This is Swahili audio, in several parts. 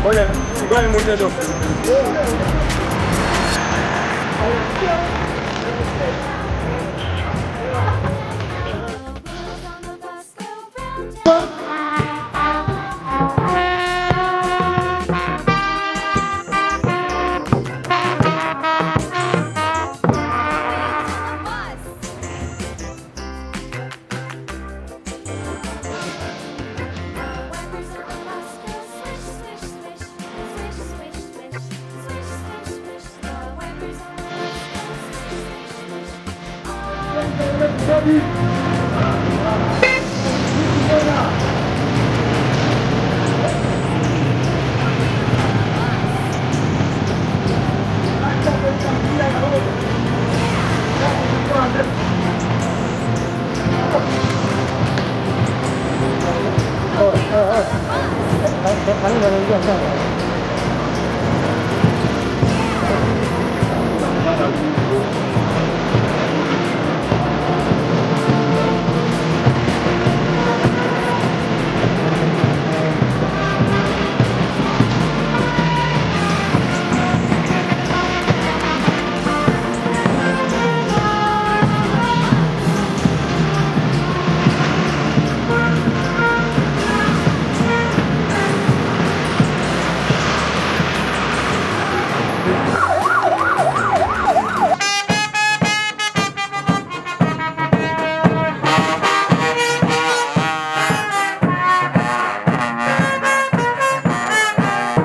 Olha, igual muito do.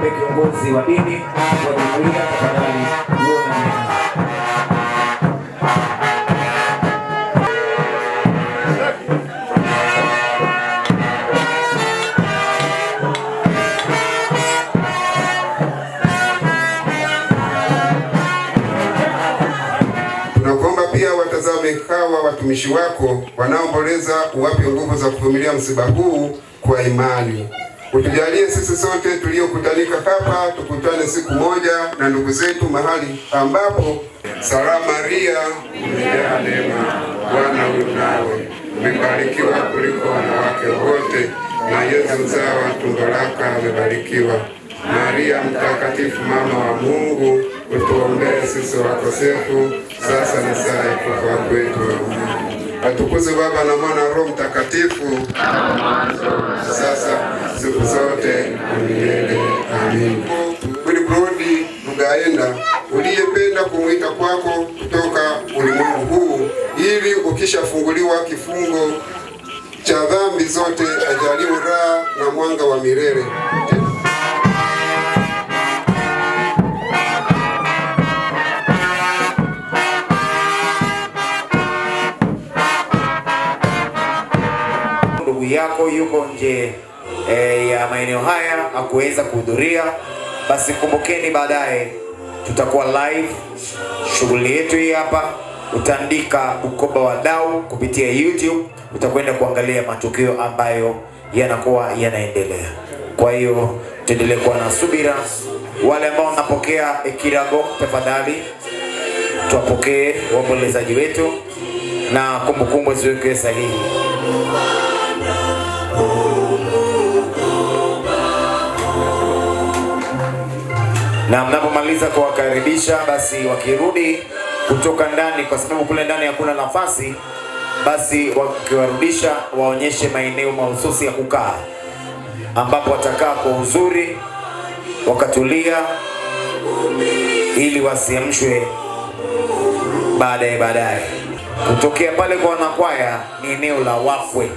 Kiongozi wa dini wa jumuiya tafadhali uone neno. Tunakuomba pia watazame hawa watumishi wako wanaomboleza, uwape nguvu za kuvumilia msiba huu kwa imani. Utujalie sisi sote tuliokutanika hapa tukutane siku moja na ndugu zetu mahali ambapo. Salamu Maria, umejaa neema, Bwana yu nawe, umebarikiwa kuliko wanawake wote, na Yesu mzao wa tumbo lako amebarikiwa. Maria mtakatifu, mama wa Mungu, utuombee sisi wakosefu, sasa na saa ya kufa kwetu. Atukuzwe Baba na Mwana Roho Mtakatifu, kama mwanzo, sasa, siku zote na milele. Amin. Wilbrod Rugaenda, uliyependa kumwita kwako kutoka ulimwengu huu, ili ukishafunguliwa kifungo cha dhambi zote ajaliwe raha na mwanga wa milele. Ndugu yako yuko nje ya maeneo haya hakuweza kuhudhuria, basi kumbukeni, baadaye tutakuwa live. Shughuli yetu hii hapa, utaandika Bukoba Wadau kupitia YouTube, utakwenda kuangalia matukio ambayo yanakuwa yanaendelea. Kwa hiyo tuendelee kuwa na subira. Wale ambao wanapokea kirago, tafadhali tuwapokee waombolezaji wetu na kumbukumbu ziwekwe sahihi. Na mnapomaliza kuwakaribisha, basi wakirudi kutoka ndani, kwa sababu kule ndani hakuna nafasi, basi wakiwarudisha waonyeshe maeneo mahususi ya kukaa, ambapo watakaa kwa uzuri wakatulia, ili wasiamshwe baadaye. Kutokea pale kwa wanakwaya ni eneo la wakwe.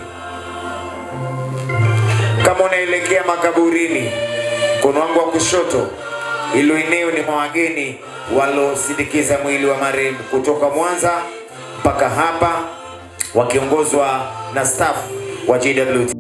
Kama unaelekea makaburini, mkono wangu wa kushoto, ilo eneo ni mawageni walosindikiza mwili wa marehemu kutoka Mwanza mpaka hapa, wakiongozwa na staff wa JWT.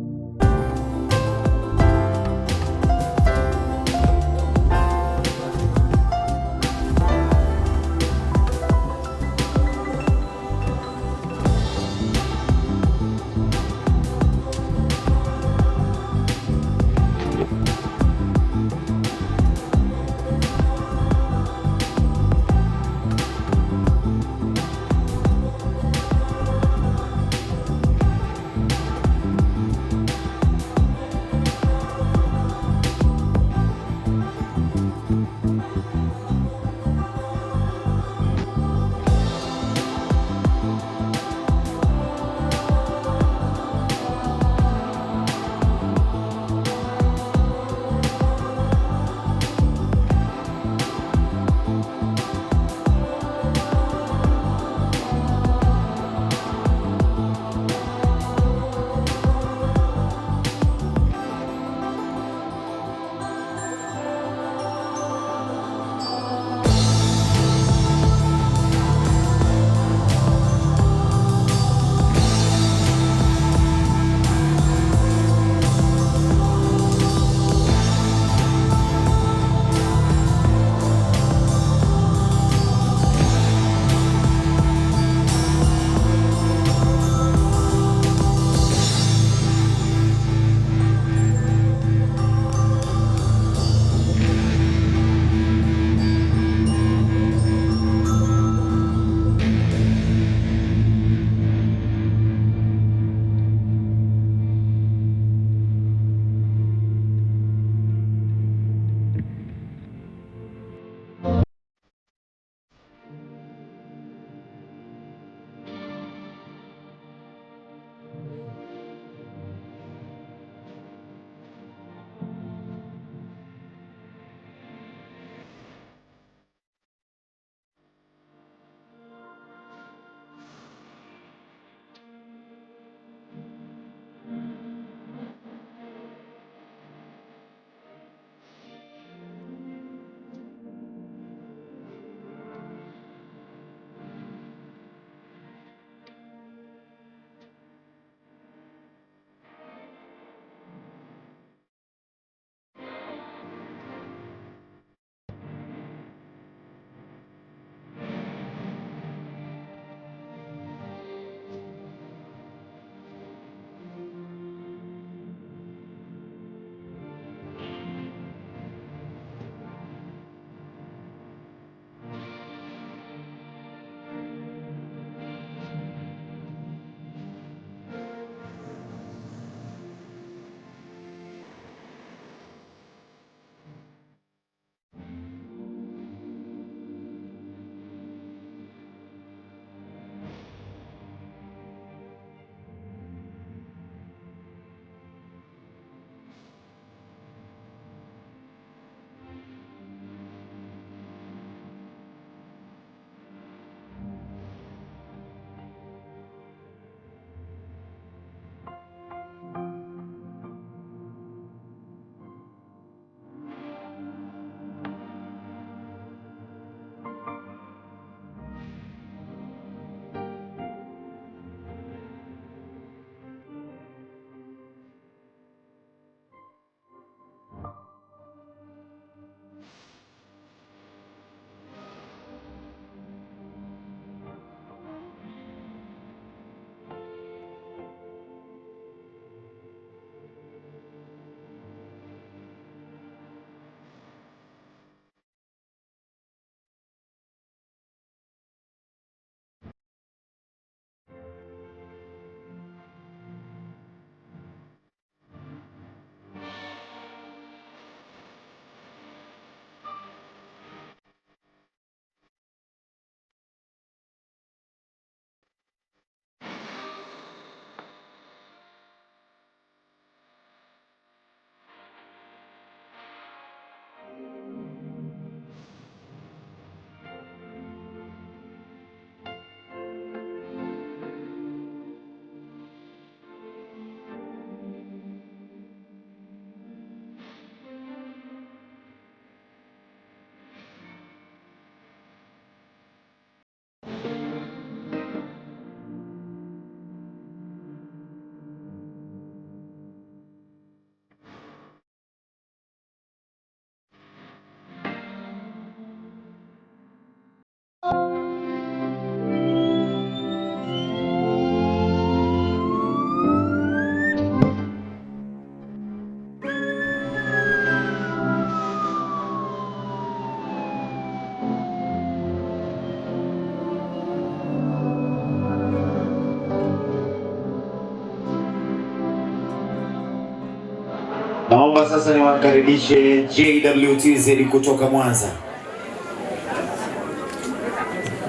sasa niwakaribishe JWTZ kutoka Mwanza.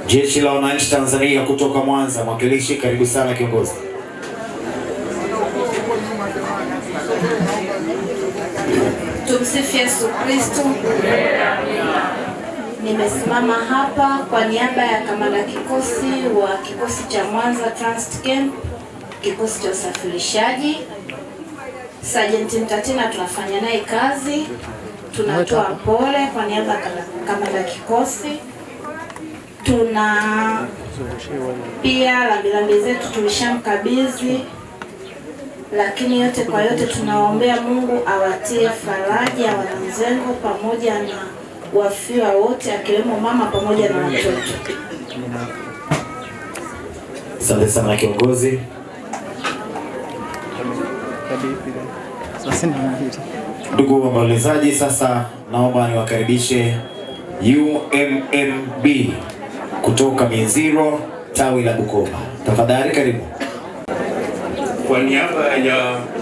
Jeshi la Wananchi Tanzania kutoka Mwanza, mwakilishi, karibu sana kiongozi. Tumsifu Yesu Kristo. Nimesimama hapa kwa niaba ya kamanda kikosi wa kikosi cha Mwanza Transit Camp, kikosi cha usafirishaji. Sergeant Mtatina tunafanya naye kazi. Tunatoa pole kwa niaba ya kamanda kikosi. Tuna pia rambirambi zetu tulishamkabidhi, lakini yote kwa yote tunaombea Mungu awatie faraja wanamzengo pamoja na wafiwa wote akiwemo mama pamoja na watoto. Asante sana kiongozi. Ndugu waombolezaji, sasa naomba niwakaribishe UMMB kutoka Minziro tawi la Bukoba. Tafadhali karibu. Kwa niaba ya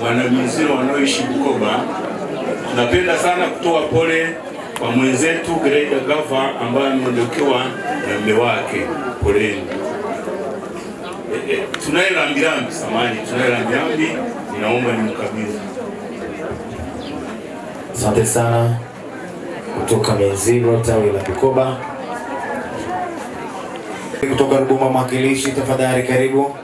wana Minziro wanaoishi Bukoba, tunapenda sana kutoa pole kwa mwenzetu Greda Gava ambaye ameondokewa na mume wake. Poleni. Tunaye rambirambi, ninaomba nimkabidhi. Asante sana kutoka Minziro tawi la Bukoba. Kutoka Ruvuma mwakilishi, tafadhali karibu.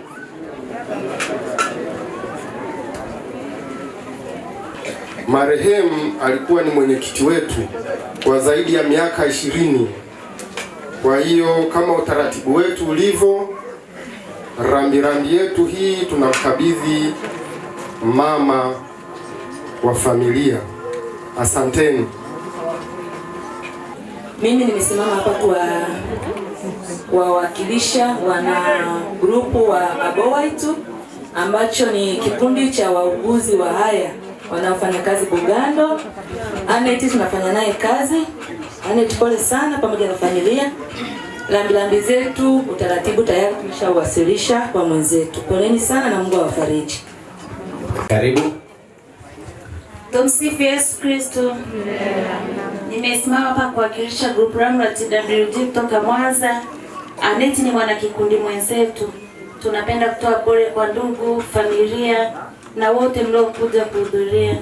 Marehemu alikuwa ni mwenyekiti wetu kwa zaidi ya miaka 20. Kwa hiyo kama utaratibu wetu ulivyo, rambirambi yetu hii tunamkabidhi mama wa familia. Asanteni. Mimi nimesimama hapa kuwawakilisha wana grupu wa Abowaitu ambacho ni kikundi cha wauguzi wa haya wanaofanya kazi Bugando. Aneti tunafanya naye kazi. Aneti pole sana pamoja na familia. Rambirambi zetu utaratibu tayari tumeshawasilisha kwa mwenzetu. Poleni sana na Mungu awafariji. Karibu. Tumsifu Yesu Kristo. Nimesimama hapa kuwakilisha grupu langu la TWT kutoka Mwanza. Aneti ni mwana kikundi mwenzetu. Tunapenda kutoa pole kwa ndugu, familia na wote mliokuja kuhudhuria.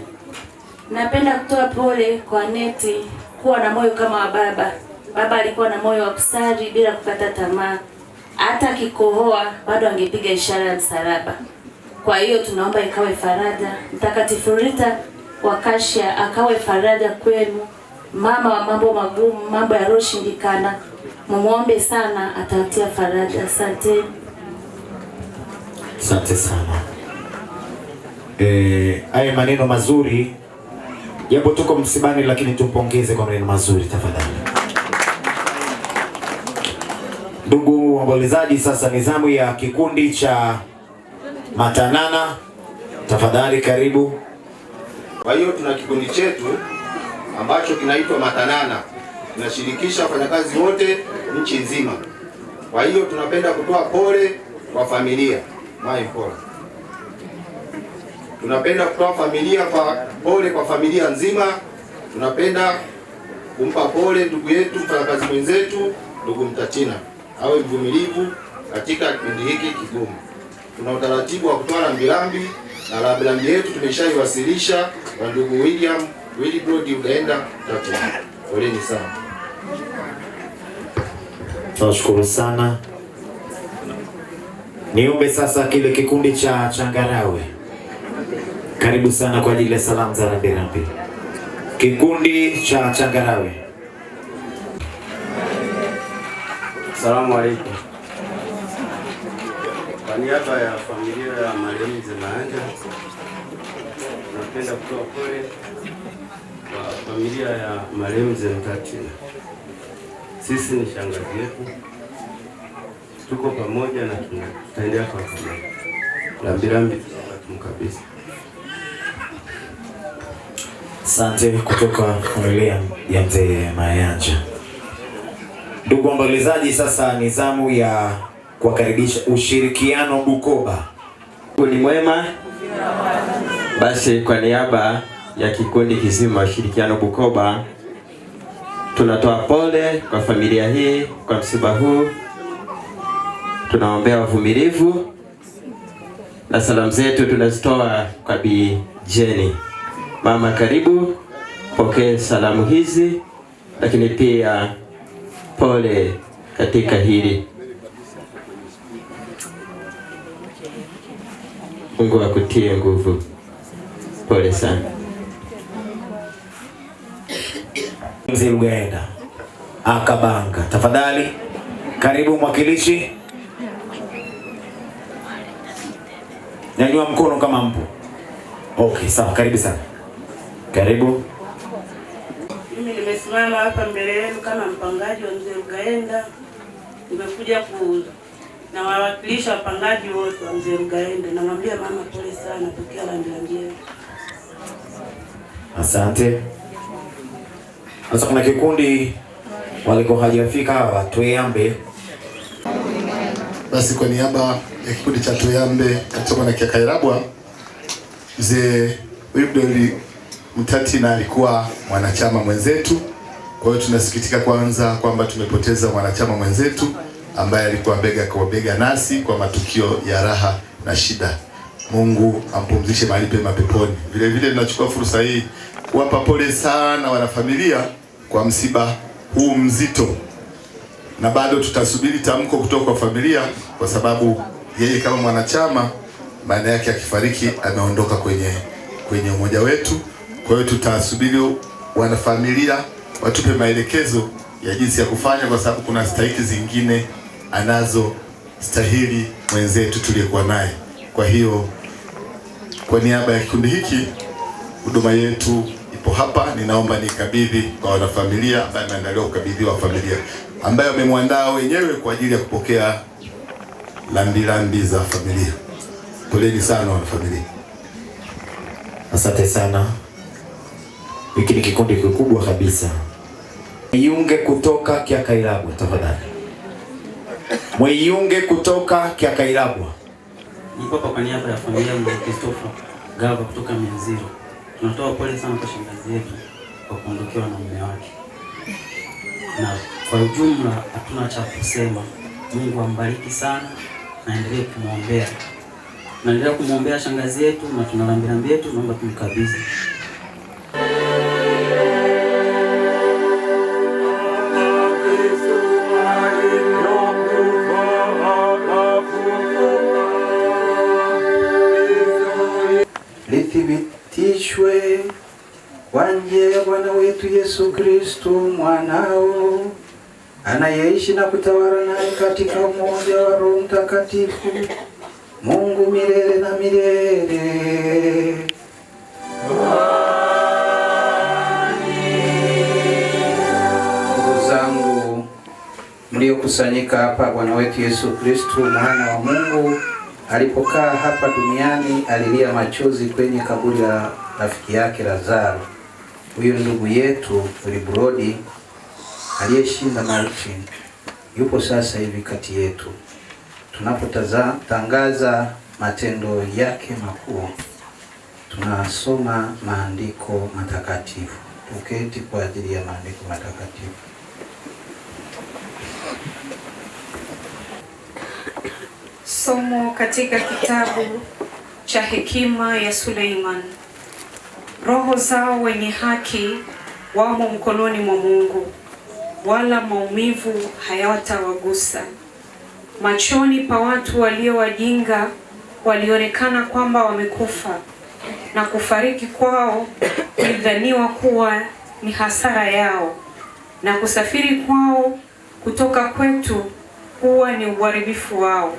Napenda kutoa pole kwa Aneti kuwa na moyo kama wa baba. Baba alikuwa na moyo wa kusali bila kukata tamaa. Hata akikohoa bado angepiga ishara ya msalaba. Kwa hiyo tunaomba ikawe faraja. Mtakatifu Rita wa Kashia akawe faraja kwenu. Mama wa mambo magumu, mambo yaliyoshindikana. Mumuombe sana, atawatia faraja. Asante. Asante sana. Haya maneno mazuri. Japo tuko msibani lakini tumpongeze kwa maneno mazuri tafadhali. Ndugu waombolezaji, sasa nizamu ya kikundi cha Matanana. Tafadhali karibu. Kwa hiyo tuna kikundi chetu ambacho kinaitwa Matanana. Tunashirikisha wafanyakazi wote nchi nzima. Kwa hiyo tunapenda kutoa pole kwa familia. Pole. Tunapenda kutoa pole kwa familia nzima. Tunapenda kumpa pole ndugu yetu, mfanyakazi mwenzetu, ndugu Mtatina. Awe mvumilivu katika kipindi hiki kigumu. Tuna utaratibu wa kutoa rambirambi na rambirambi yetu tumeshaiwasilisha kwa ndugu Willibrod Ugaenda Mtatina. Poleni sana. Tunashukuru sana. Niombe sasa kile kikundi cha Changarawe. Karibu sana kwa ajili ya salamu za rambirambi. Kikundi cha Changarawe. Asalamu alaykum. Kwa niaba ya familia ya marehemu Zemaanja, napenda kutoa pole kwa familia ya marehemu Mtatina. Sisi ni shangazi yetu. Tuko pamoja na tutaendelea kwa pamoja. Rambirambi tumkabidhi. Asante kutoka familia ya mzee Mayanja. Ndugu waombolezaji, sasa ni zamu ya kuwakaribisha Ushirikiano Bukoba. Ni mwema. Basi kwa niaba ya kikundi kizima Ushirikiano Bukoba, tunatoa pole kwa familia hii kwa msiba huu. Tunaombea uvumilivu na salamu zetu tunazitoa kwa Bi Jenny. Mama, karibu, pokea salamu hizi, lakini pia pole katika hili. Mungu akutie nguvu. Pole sana. Mzee Lugaenda Akabanga, tafadhali karibu mwakilishi. Nyanyua mkono kama mpo. Okay, sawa, karibu sana. Karibu. Mimi nimesimama hapa mbele yenu kama mpangaji wa Mzee Lugaenda. Nimekuja na wawakilisha wapangaji wote wa Mzee Lugaenda. Namwambia mama pole sana, tokea rambirambi. Asante. Sasa kuna kikundi waliko hajafika hawa Tuyambe. Basi kwa niaba ya kikundi cha Tuyambe kutoka na Kyakairabwa, Mzee Wilbert Mtatina alikuwa mwanachama mwenzetu. Kwa hiyo tunasikitika kwanza kwamba tumepoteza mwanachama mwenzetu ambaye alikuwa bega kwa bega nasi kwa matukio ya raha na shida. Mungu ampumzishe mahali pema peponi. Vile vile tunachukua fursa hii kuwapa pole sana wanafamilia kwa msiba huu mzito. Na bado tutasubiri tamko kutoka kwa familia kwa sababu yeye kama mwanachama maana yake akifariki ameondoka kwenye umoja wetu. Kwa hiyo tutasubiri wanafamilia watupe maelekezo ya jinsi ya kufanya kwa sababu kuna stahiki zingine anazo stahili mwenzetu tuliyekuwa naye. Kwa hiyo kwa niaba ya kikundi hiki huduma yetu ipo hapa. Ninaomba nikabidhi kwa wanafamilia ambaye ameandaliwa kukabidhiwa familia ambayo wamemwandaa wenyewe kwa ajili ya kupokea lambilambi za familia. Poleni sana wanafamilia. Asante sana. Hiki ni kikundi kikubwa kabisa. Mwiyunge kutoka Kyakairabwa tafadhali. Mwiyunge kutoka Kyakairabwa. Nipo kwa niaba ya familia ya Christopher Gava kutoka Minziro. Tunatoa pole sana kwa shangazi yetu kwa kuondokewa na mume wake. Na kwa ujumla hatuna cha kusema. Mungu ambariki sana na endelee kumwombea. Naendelea kumwombea shangazi yetu na tuna rambirambi yetu, naomba tumkabidhi. Lithibitishwe kwa njia ya Bwana wetu Yesu Kristo mwanao, anayeishi na kutawala naye katika umoja wa Roho Mtakatifu, Mungu milele na milele. Ndugu zangu mliokusanyika hapa, Bwana wetu Yesu Kristo mwana wa Mungu alipokaa hapa duniani alilia machozi kwenye kaburi la rafiki yake Lazaro. Huyo ndugu yetu Wilbrod aliyeshinda mauti yupo sasa hivi kati yetu. Tunapotangaza matendo yake makuu, tunasoma maandiko matakatifu. Tuketi kwa ajili ya maandiko matakatifu. Somo katika kitabu cha hekima ya Suleiman. Roho zao wenye haki wamo mkononi mwa Mungu, wala maumivu hayatawagusa. Machoni pa watu walio wajinga walionekana kwamba wamekufa, na kufariki kwao kulidhaniwa kuwa ni hasara yao, na kusafiri kwao kutoka kwetu kuwa ni uharibifu wao.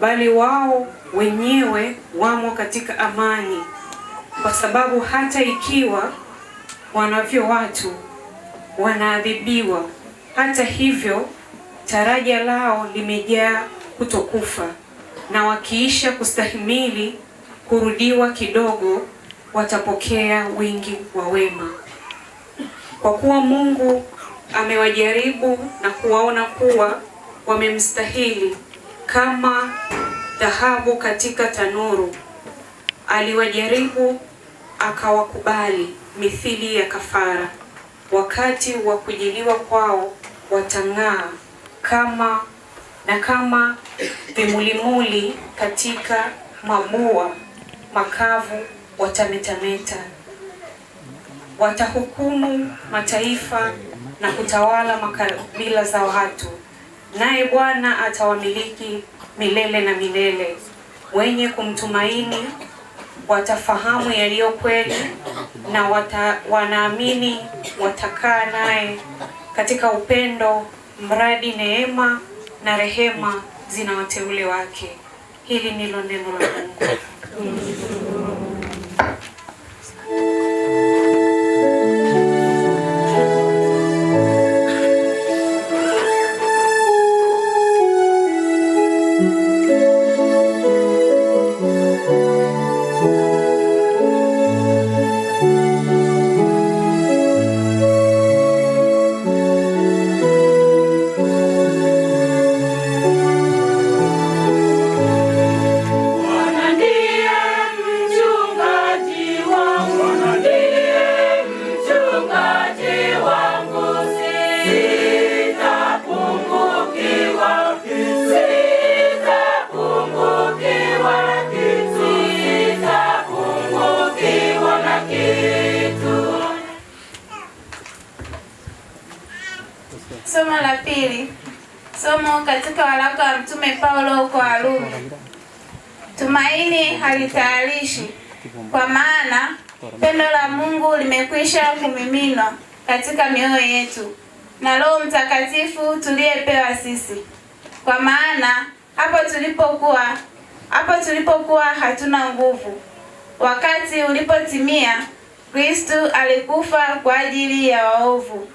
Bali wao wenyewe wamo katika amani, kwa sababu hata ikiwa wanavyo watu wanaadhibiwa, hata hivyo taraja lao limejaa kutokufa, na wakiisha kustahimili kurudiwa kidogo, watapokea wingi wa wema. Kwa kuwa Mungu amewajaribu na kuwaona kuwa wamemstahili kama dhahabu katika tanuru, aliwajaribu akawakubali mithili ya kafara. Wakati wa kujiliwa kwao watang'aa kama vimulimuli katika mabua makavu watametameta. Watahukumu mataifa na kutawala makabila za watu. Naye Bwana atawamiliki milele na milele. Wenye kumtumaini watafahamu yaliyo kweli, na wanaamini watakaa naye katika upendo, mradi neema na rehema zina wateule wake. Hili ndilo neno la Mungu. Somo la pili. Somo katika waraka wa Mtume Paulo kwa Warumi. Tumaini halitayarishi, kwa maana pendo la Mungu limekwisha kumiminwa katika mioyo yetu na Roho Mtakatifu tuliyepewa sisi. Kwa maana hapo tulipokuwa hatuna nguvu, wakati ulipotimia, Kristo alikufa kwa ajili ya waovu.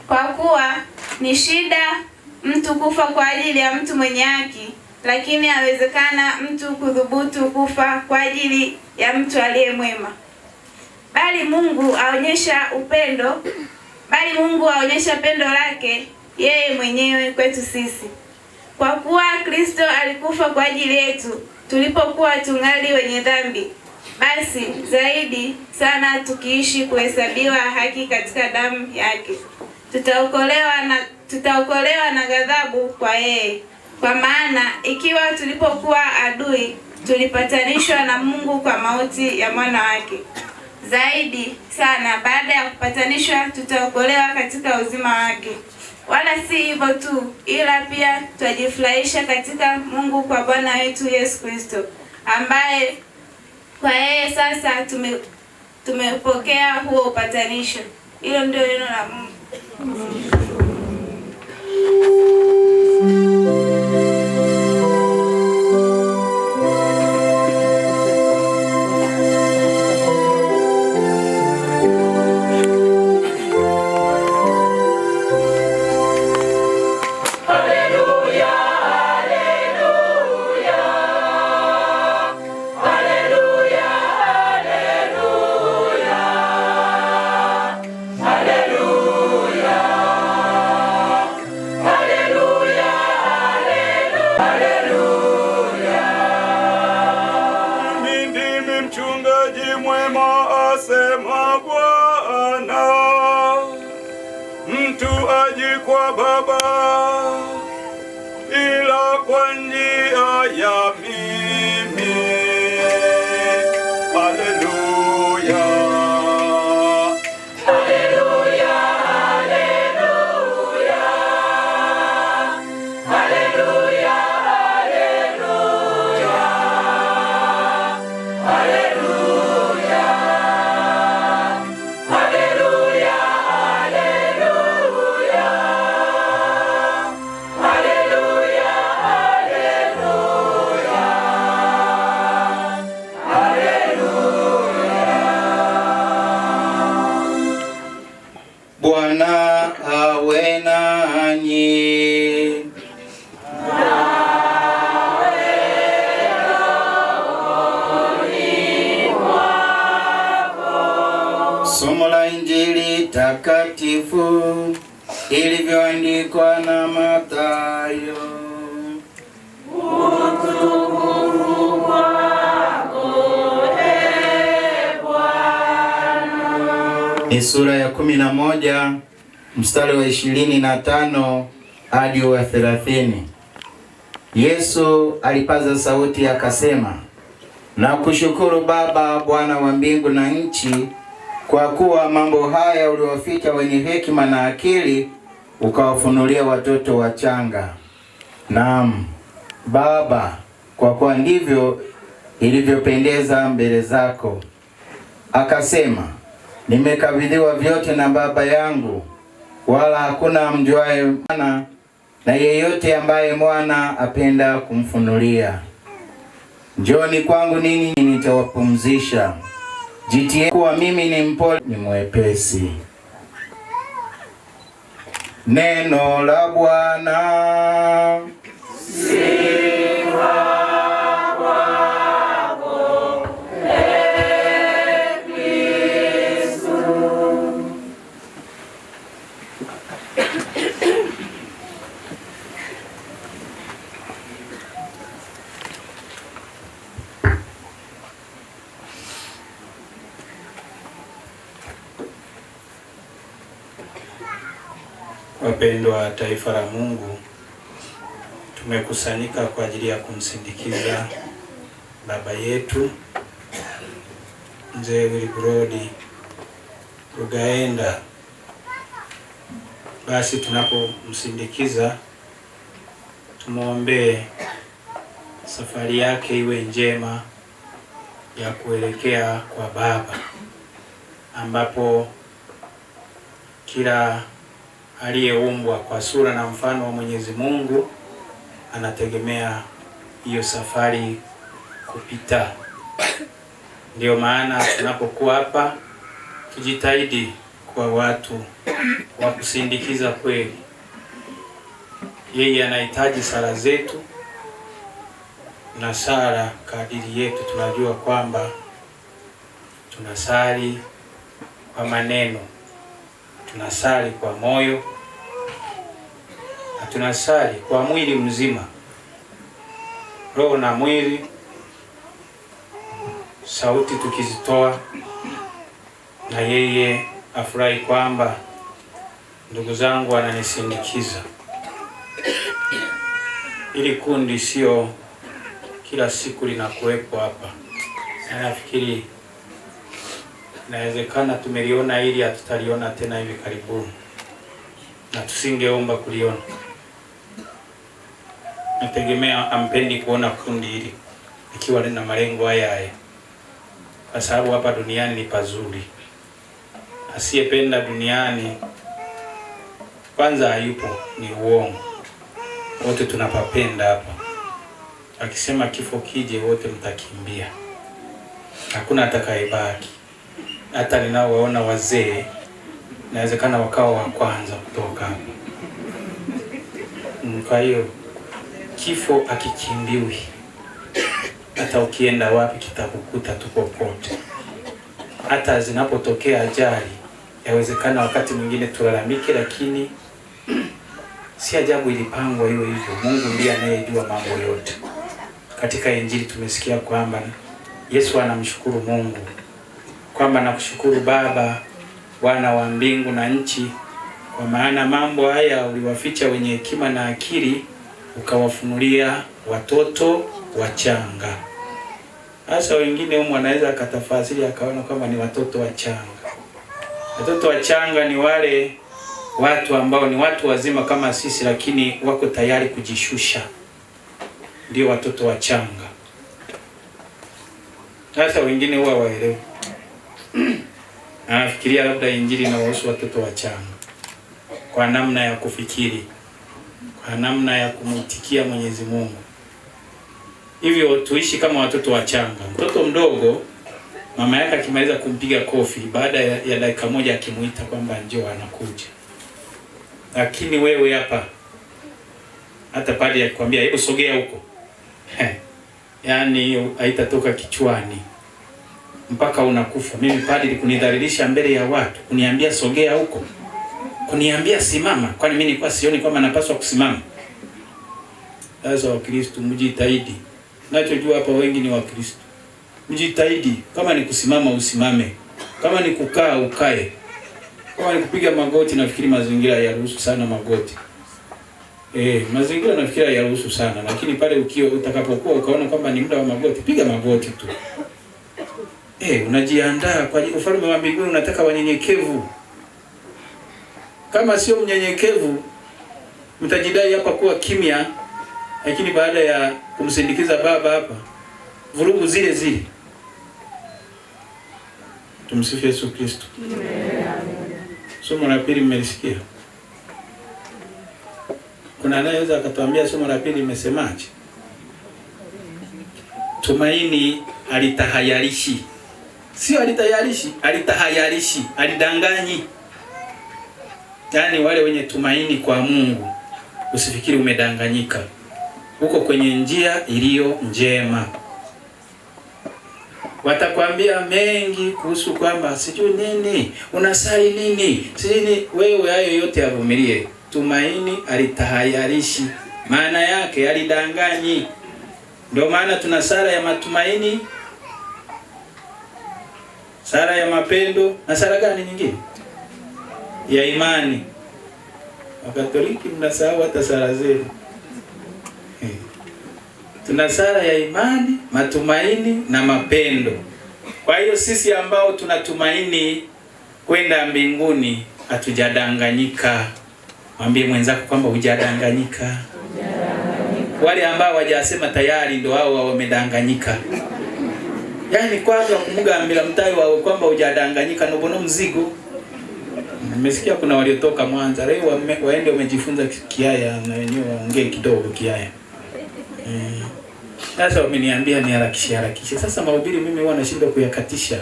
Kwa kuwa ni shida mtu kufa kwa ajili ya mtu mwenye haki, lakini hawezekana mtu kudhubutu kufa kwa ajili ya mtu aliye mwema. Bali Mungu aonyesha pendo lake yeye mwenyewe kwetu sisi, kwa kuwa Kristo alikufa kwa ajili yetu tulipokuwa tungali wenye dhambi. Basi zaidi sana tukiishi kuhesabiwa haki katika damu yake, tutaokolewa na ghadhabu kwa yeye. Kwa maana ikiwa tulipokuwa adui, tulipatanishwa na Mungu kwa mauti ya mwana wake, zaidi sana baada ya kupatanishwa tutaokolewa katika uzima wake. Wala si hivyo tu, ila pia twajifurahisha katika Mungu kwa Bwana wetu Yesu Kristo, ambaye kwa yeye sasa tumepokea huo upatanisho. Hilo ndio neno la Mungu. Kwa Baba ila kwa njia ya mimi. Haleluya, haleluya, haleluya, haleluya, haleluya, haleluya, haleluya, Bwana awe nanyi. Somo la Injili takatifu ilivyoandikwa na Mathayo. Utukufu kwako, Bwana. ni sura ya 11 mstari wa 25 hadi wa 30. Yesu alipaza sauti akasema, na kushukuru Baba, Bwana wa mbingu na nchi, kwa kuwa mambo haya uliwaficha wenye hekima na akili, ukawafunulia watoto wachanga. Naam Baba, kwa kuwa ndivyo ilivyopendeza mbele zako. Akasema, nimekabidhiwa vyote na Baba yangu, wala hakuna amjuaye Mwana na yeyote ambaye Mwana apenda kumfunulia. Njooni kwangu ninyi nitawapumzisha. Jitieni kuwa mimi ni mpole ni mwepesi. Neno la Bwana. Sifa kwako, Ee Kristo. Wapendwa taifa la Mungu, tumekusanyika kwa ajili ya kumsindikiza baba yetu Mzee Wilbrod Rugaenda. Basi tunapomsindikiza, tumuombee safari yake iwe njema ya kuelekea kwa Baba, ambapo kila aliyeumbwa kwa sura na mfano wa Mwenyezi Mungu anategemea hiyo safari kupita. Ndio maana tunapokuwa hapa tujitahidi kwa watu wa kusindikiza kweli. Yeye anahitaji sala zetu na sala kadiri yetu. Tunajua kwamba tunasali kwa maneno, tunasali kwa moyo, na tunasali kwa mwili mzima, roho na mwili, sauti tukizitoa, na yeye afurahi kwamba ndugu zangu wananisindikiza. Ili kundi sio kila siku linakuwepo hapa. Nafikiri inawezekana tumeliona ili hatutaliona tena hivi karibuni, na tusingeomba kuliona. Nategemea ampendi kuona kundi hili ikiwa lina malengo haya, kwa sababu hapa duniani ni pazuri. Asiyependa duniani kwanza hayupo, ni uongo. Wote tunapapenda hapa. Akisema kifo kije, wote mtakimbia, hakuna atakayebaki. Hata ninaowaona wazee inawezekana wakawa wa kwanza kutoka hapa. Kwa hiyo kifo akikimbiwi, hata ukienda wapi kitakukuta tu popote. Hata zinapotokea ajali, yawezekana wakati mwingine tulalamike, lakini si ajabu ilipangwa hiyo hivyo. Mungu ndiye anayejua mambo yote. Katika Injili tumesikia kwamba Yesu anamshukuru Mungu kwamba nakushukuru Baba, Bwana wa mbingu na nchi, kwa maana mambo haya uliwaficha wenye hekima na akili, ukawafunulia watoto wachanga. Sasa wengine humu wanaweza akatafasiri akaona kwamba ni watoto wachanga. Watoto wachanga ni wale watu ambao ni watu wazima kama sisi, lakini wako tayari kujishusha. Ndio watoto wachanga. Sasa wengine huwa waelewe. Anafikiria labda Injili inawahusu watoto wachanga, kwa namna ya kufikiri, kwa namna ya kumwitikia Mwenyezi Mungu. Hivyo tuishi kama watoto wachanga. Mtoto mdogo, mama yake akimaliza kumpiga kofi, baada ya dakika moja akimuita kwamba njoo, anakuja. Lakini wewe hapa, hata pale akikwambia hebu sogea huko, yaani haitatoka kichwani mpaka unakufa. Mimi padri kunidhalilisha mbele ya watu, kuniambia sogea huko, kuniambia simama, kwani mimi nilikuwa sioni kwamba napaswa kusimama? Sasa Wakristo mjitahidi. Nachojua hapa wengi ni Wakristo. Mjitahidi, kama ni kusimama usimame, kama ni kukaa ukae. Kwa kupiga magoti, nafikiri mazingira yaruhusu sana magoti. Mazingira nafikiri yaruhusu sana, lakini pale utakapokuwa ukaona kwamba ni muda wa magoti, piga magoti tu. Unajiandaa kwa ufalme wa mbinguni, unataka wanyenyekevu. Kama sio mnyenyekevu, mtajidai hapa kuwa kimya, lakini baada ya kumsindikiza baba hapa, vurugu zile zile. Tumsifu Yesu Kristo. Somo la pili mmelisikia? Kuna anayeweza akatuambia somo la pili limesemaje? Tumaini alitahayarishi. Sio alitayarishi, alitahayarishi, alidanganyi. Yaani wale wenye tumaini kwa Mungu, usifikiri umedanganyika. Uko kwenye njia iliyo njema. Watakwambia mengi kuhusu kwamba sijui nini, unasali nini, sijui wewe, hayo yote yavumilie. Tumaini alitahayarishi. Maana yake alidanganyi. Ndio maana tuna sala ya matumaini, sala ya mapendo, na sala gani nyingine? Ya imani. Wakatoliki mnasahau hata sala zenu. Tuna sala ya imani, matumaini na mapendo. Kwa hiyo sisi ambao tunatumaini kwenda mbinguni hatujadanganyika. Mwambie mwenzako kwamba hujadanganyika. Wale ambao wajasema tayari ndio hao wamedanganyika. Yaani kwanza kumugambira mtai wao kwamba hujadanganyika ndobono mzigo. Nimesikia kuna waliotoka Mwanza leo waende wamejifunza Kiaya na wenyewe waongee kidogo Kiaya. Sasa wameniambia ni harakisha. Sasa mahubiri mimi huwa nashindwa kuyakatisha.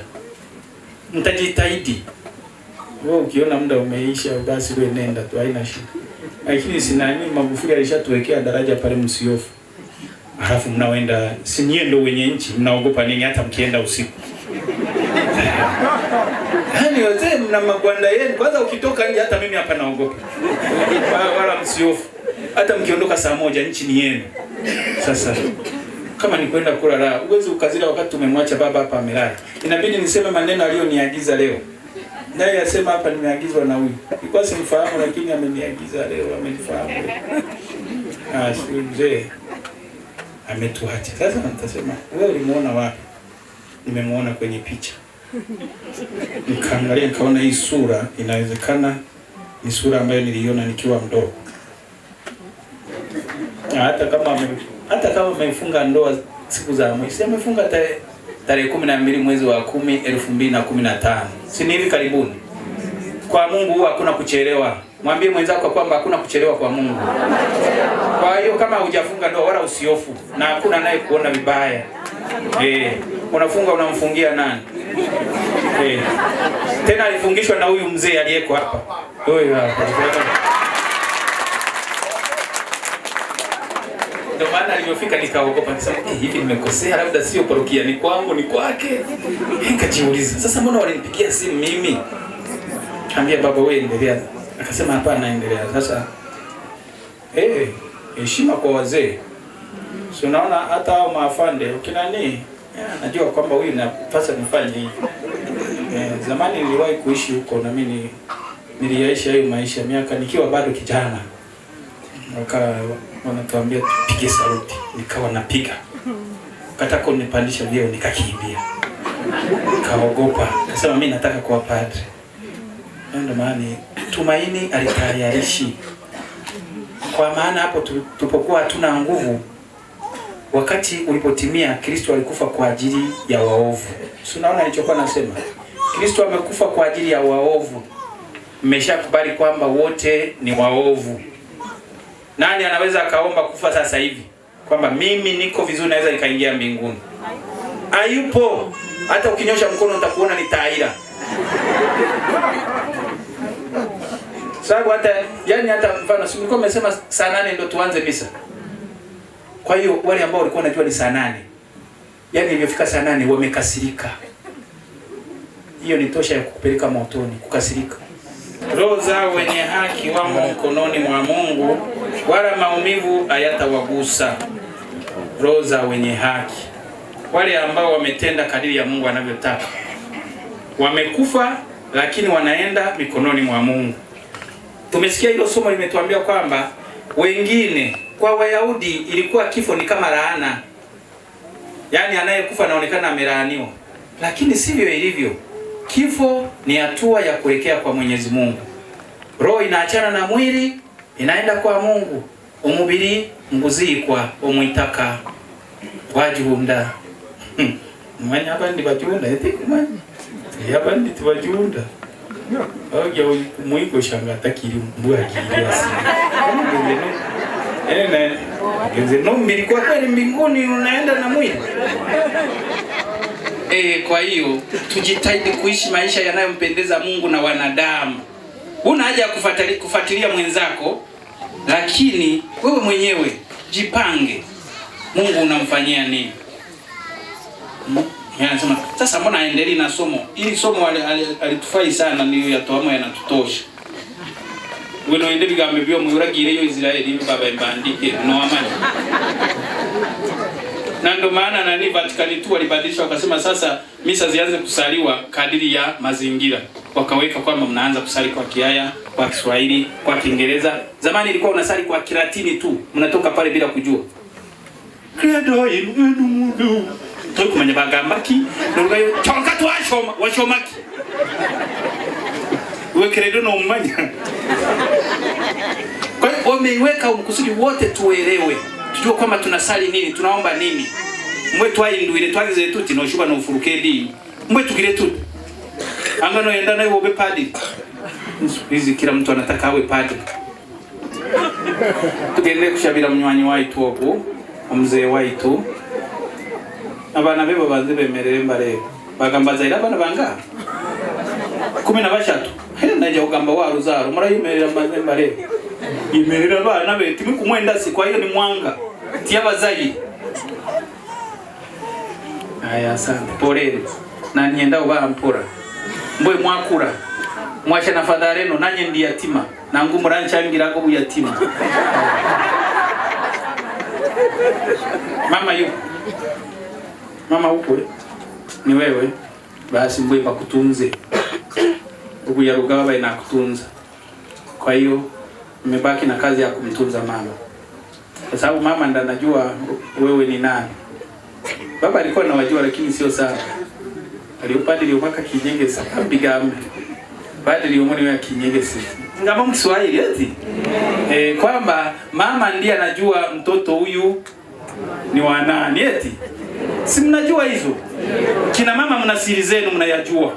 Mtajitahidi. Wewe ukiona muda umeisha basi wewe nenda tu, haina shida. Lakini sinani Magufuli alishatuwekea daraja pale Msiofu. Alafu mnaoenda si nyie ndio wenye nchi, mnaogopa nini hata mkienda usiku? Yaani wote mna magwanda yenu. Kwanza ukitoka nje hata mimi hapa naogopa. Wala Msiofu. Hata mkiondoka saa moja nchi ni yenu. Sasa kama ni kwenda kula raha, uweze ukazila wakati tumemwacha baba hapa amelala. Inabidi niseme maneno aliyoniagiza leo. Naye yasema hapa nimeagizwa na huyu. Nilikuwa simfahamu lakini ameniagiza leo, amenifahamu. Si mzee ametuacha. Sasa nitasema wewe ulimuona wapi? Nimemuona kwenye picha. Nikaangalia nikaona hii sura inawezekana ni sura ambayo niliona nikiwa mdogo. Hata kama amefunga ndoa siku za mwisho, amefunga tarehe 12 mwezi wa 10 2015. Si ni hivi karibuni. Kwa Mungu huwa hakuna kuchelewa. Mwambie mwenzako kwamba hakuna kuchelewa kwa Mungu. Kwa hiyo kama hujafunga ndoa wala usiofu, na hakuna naye kuona vibaya. Unafunga unamfungia nani? Tena alifungishwa na huyu mzee aliyeko hapa. Huyu hapa. Ndio maana aliyofika nikaogopa, nikasema hivi nimekosea, labda sio parokia ni kwangu ni kwake. Nikajiuliza, sasa mbona walinipigia simu mimi? Kaambia baba wewe endelea. Akasema hapana endelea. Sasa heshima kwa wazee. Si unaona hata hao maafande ukinani, najua kwamba huyu napasa nifanye hivi. Zamani niliwahi kuishi huko na mimi niliyaishi hayo maisha miaka nikiwa bado kijana. Wanatuambia tupige sauti, nikawa napiga. Kataka kunipandisha vyeo nikakimbia. Kaogopa, kasema mimi nataka kuwa padre. Ndio maana tumaini alitayarishi. Kwa maana hapo tulipokuwa hatuna nguvu, wakati ulipotimia Kristo alikufa kwa ajili ya waovu. Si unaona nilichokuwa nasema? Kristo amekufa kwa ajili ya waovu. Mmeshakubali kwamba wote ni waovu. Nani anaweza akaomba kufa sasa hivi? Kwamba mimi niko vizuri naweza nikaingia mbinguni? Hayupo. Hata ukinyosha mkono utakuona ni taira. Sababu hata mfano si nilikuwa nimesema saa 8 ndio tuanze misa. Kwa hiyo wale ambao walikuwa wanajua ni saa 8, yani imefika saa 8 wamekasirika. Hiyo ni tosha ya kukupeleka motoni, kukasirika. Roho zao wenye haki wamo mkononi mwa Mungu, wala maumivu hayatawagusa. Roho za wenye haki, wale ambao wametenda kadiri ya Mungu anavyotaka, wamekufa lakini wanaenda mikononi mwa Mungu. Tumesikia hilo somo limetuambia kwamba wengine, kwa Wayahudi ilikuwa kifo ni kama laana, yaani anayekufa anaonekana amelaaniwa, lakini sivyo ilivyo. Kifo ni hatua ya kuelekea kwa Mwenyezi Mungu. Roho inaachana na mwili, inaenda kwa Mungu. Umubiri nguzikwa umwitaka wajunda. Mwanya abandi bajunda eti kumanya. Yabandi tibajunda. Oya mwiko shanga takiri mbua kiriasi. Genze no mbili kwa kweli mbinguni unaenda na mwili. Kwa hiyo tujitahidi kuishi maisha yanayompendeza Mungu na wanadamu. Huna haja ya kufuatilia mwenzako, lakini wewe mwenyewe jipange. Mungu unamfanyia nini? Anasema sasa mbona aendelee na somo? Ili somo alitufai sana, ndio yatoamo yanatutosha. Wewe ndio bigambe byo muragire yo Israeli baba mbandike no amani. Na ndio maana nani Vatican tu walibadilisha wakasema sasa misa zianze kusaliwa kadiri ya mazingira. Wakaweka kwamba mnaanza kusali kwa Kiaya, kwa Kiswahili, kwa Kiingereza. Zamani ilikuwa unasali kwa Kilatini tu, mnatoka pale bila kujua. Credo in Mungu. Toi kumenya bagambaki, ndio yo chonka tu washomaki. Wewe credo no umanya. Kwa hiyo wameiweka umkusudi wote tuelewe. Tujue kwamba tunasali nini, tunaomba nini. Mwe twainduire twagize tuti no shuba no furukedi. Mwe tukire tuti. Angano yenda nayo obe padri. Hizi kila mtu anataka awe padri. Tugende kushabira munywanyi waitu opo, mzee waitu. Abana bebo banze bemerere mbare. Bagambaza ira bana banga. 13. Naje ugamba wa Ruzaro murayimerera mbare. Imerera bana beti mukumwenda si kwa hiyo ni mwanga. Tiabazayi. Aya asante. Poleni. Na nienda ubampura. Mbwe mwakura. Mwasha na fadhareno nanye ndi yatima. Na ngumurancangira ko buyatima. Mama yuko. Mama upo? Ni wewe. Basi mbwe bakutunze. Ubu ya Rugaba inakutunza. Kwa hiyo nimebaki na kazi ya kumtunza mama. Kwa sababu mama ndo anajua wewe ni nani. Baba alikuwa anawajua lakini sio sana. Aliupadi liopaka Kinyenge sana bigambe. Baada liomoni ya Kinyenge sisi. Ngama Mswahili eti. Kwamba mama ndiye anajua mtoto huyu ni wa nani eti. Si mnajua hizo? Kina mama mna siri zenu mnayajua.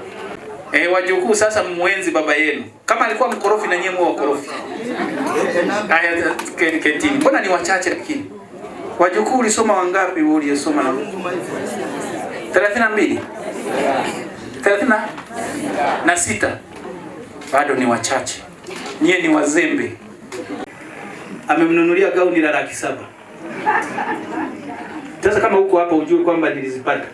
Wajukuu sasa mwenzi baba yenu. Kama alikuwa mkorofi na nyinyi mwe wakorofi. Aya ketini. Mbona ni wachache lakini? Wajukuu ulisoma wangapi wewe uliyesoma na 32? 36. Bado ni wachache. Nyie ni wazembe. Amemnunulia gauni la 700,000. Sasa kama huko hapa ujue kwamba nilizipata.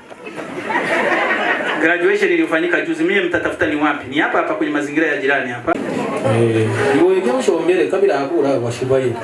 Graduation ilifanyika juzi, mimi mtatafuta ni wapi? Ni hapa hapa kwenye mazingira ya jirani hapa. Wewe ndio ushombele kabla hakura washubai. Wewe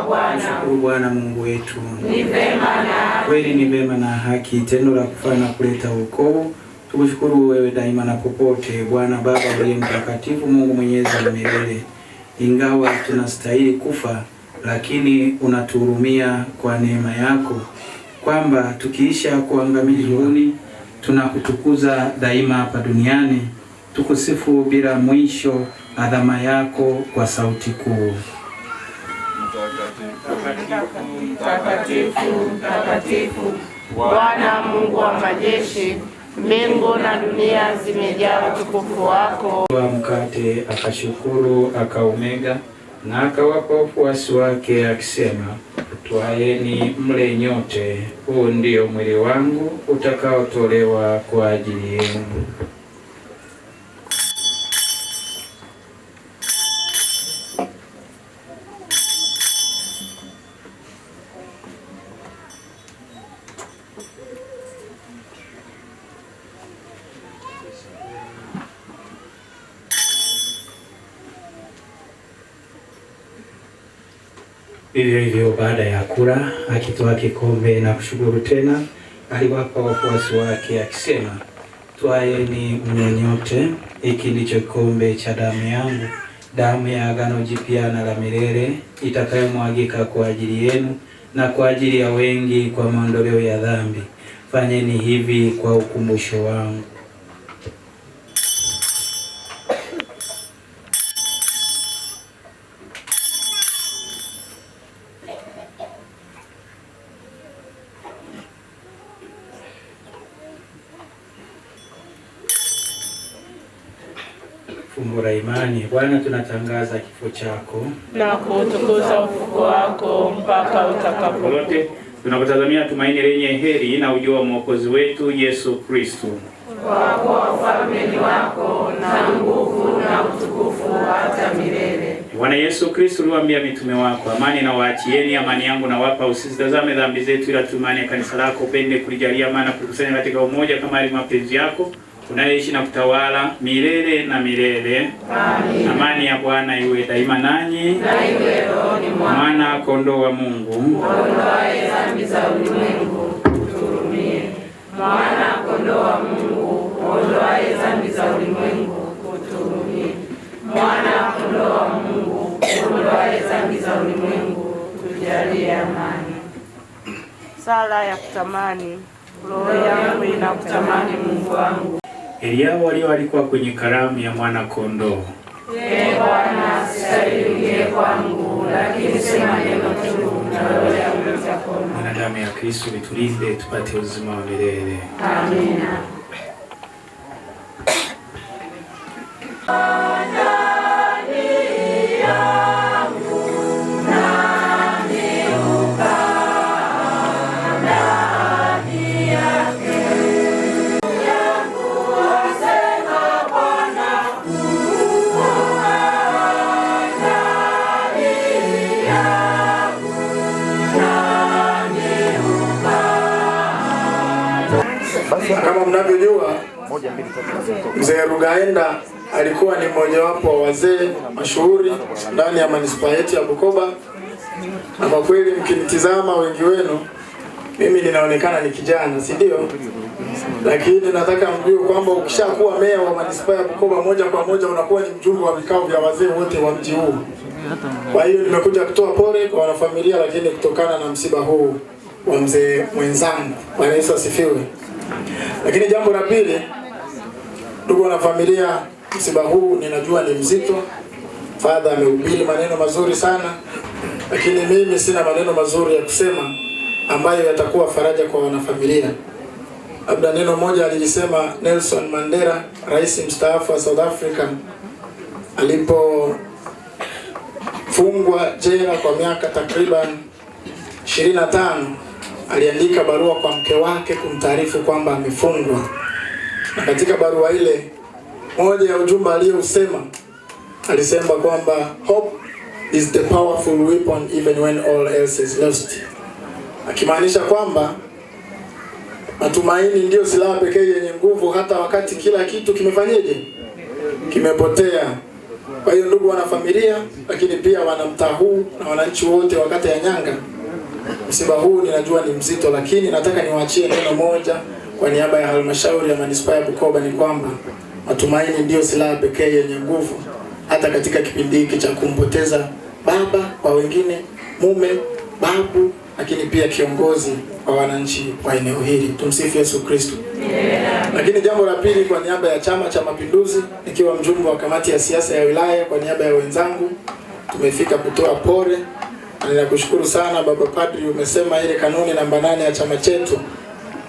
Bwana. Shukuru Bwana Mungu wetu. Ni vema na kweli, ni vema na haki, tendo la kufanya na kuleta wokovu. Tukushukuru wewe daima na popote, Bwana Baba uliye mtakatifu, Mungu mwenyezi na milele. Ingawa tunastahili kufa, lakini unatuhurumia kwa neema yako, kwamba tukiisha kuangamia mbinguni tunakutukuza daima hapa duniani, tukusifu bila mwisho adhama yako kwa sauti kuu. Mtakatifu, mtakatifu, Bwana Mungu wa majeshi, mbingu na dunia zimejaa utukufu wako. Mkate akashukuru, akaumega na akawapa wafuasi wake akisema, twaeni mle nyote, huu ndio mwili wangu utakaotolewa kwa ajili yenu. Hivyo hivyo baada ya kula, akitoa kikombe na kushukuru tena, aliwapa wafuasi wake akisema, twaeni mnywe nyote, hiki ndicho kikombe cha damu yangu, damu ya agano jipya na la milele, itakayomwagika kwa ajili yenu na kwa ajili ya wengi kwa maondoleo ya dhambi. Fanyeni hivi kwa ukumbusho wangu. Fumbo la imani. Bwana, tunatangaza kifo chako na kutukuza ufufuo wako mpaka utakapo. Wote tunakutazamia tumaini lenye heri na ujio wa Mwokozi wetu Yesu Kristo. Kwa kuwa ufalme ni wako na nguvu na utukufu hata milele. Bwana Yesu Kristo uliwaambia mitume wako, amani na waachieni, amani yangu na wapa, usizitazame dhambi zetu ila tumani ya kanisa lako, upende kulijalia amani na kukusanya katika umoja kama ile mapenzi yako, unaishi na kutawala milele na milele. Amen. Amani ya Bwana iwe daima nanyi, na iwe rohoni mwako. Mwana kondoo wa Mungu, ondoaye dhambi za ulimwengu, utuhurumie. Mwana kondoo wa Mungu, ondoaye dhambi za ulimwengu, utuhurumie. Mwana kondoo wa Mungu, ondoaye dhambi za ulimwengu, tujalie amani. Sala ya kutamani. Roho yangu inakutamani Mungu wangu. Eliao walioalikwa kwenye karamu ya mwana kondoo. Ee Bwana, sistahili uingie kwangu, lakini sema neno tu na roho yangu itapona. Na damu ya Kristo litulinde tupate uzima wa milele. Amina. Kama mnavyojua, Mzee Rugaenda alikuwa ni mmojawapo wa wazee mashuhuri ndani ya manispaa yetu ya Bukoba, na kwa kweli mkinitizama wengi wenu, mimi ninaonekana ni kijana, si ndio? Lakini nataka mjue kwamba ukishakuwa meya wa manispaa ya Bukoba, moja kwa moja unakuwa ni mjumbe wa vikao vya wazee wote wa mji huu. Kwa hiyo nimekuja kutoa pole kwa wanafamilia, lakini kutokana na msiba huu wa mzee mwenzangu. Bwana Yesu asifiwe. Lakini jambo la pili, ndugu wana familia, msiba huu ninajua ni mzito. Father amehubiri maneno mazuri sana, lakini mimi sina maneno mazuri ya kusema ambayo yatakuwa faraja kwa wanafamilia. Labda neno moja alilisema Nelson Mandela, rais mstaafu wa South Africa, alipofungwa jela kwa miaka takriban 25, aliandika barua kwa mke wake kumtaarifu kwamba amefungwa. Na katika barua ile, moja ya ujumbe aliyousema, alisema kwamba hope is the powerful weapon even when all else is lost. Akimaanisha kwamba matumaini ndio silaha pekee yenye nguvu hata wakati kila kitu kimefanyeje? Kimepotea. Kwa hiyo ndugu wana familia, lakini pia wana mtaa huu na wananchi wote wa kata ya Nyanga, msiba huu ninajua ni mzito, lakini nataka niwaachie neno moja kwa niaba ya halmashauri ya manispaa ya Bukoba, ni kwamba matumaini ndio silaha pekee yenye nguvu hata katika kipindi hiki cha kumpoteza baba, kwa wengine mume, babu, lakini pia kiongozi wa wananchi wa eneo hili. Tumsifu Yesu Kristo. Lakini jambo la pili, kwa niaba ya Chama cha Mapinduzi, nikiwa mjumbe wa kamati ya siasa ya wilaya, kwa niaba ya wenzangu tumefika kutoa pole. Ninakushukuru sana baba padri, umesema ile kanuni namba 8 ya chama chetu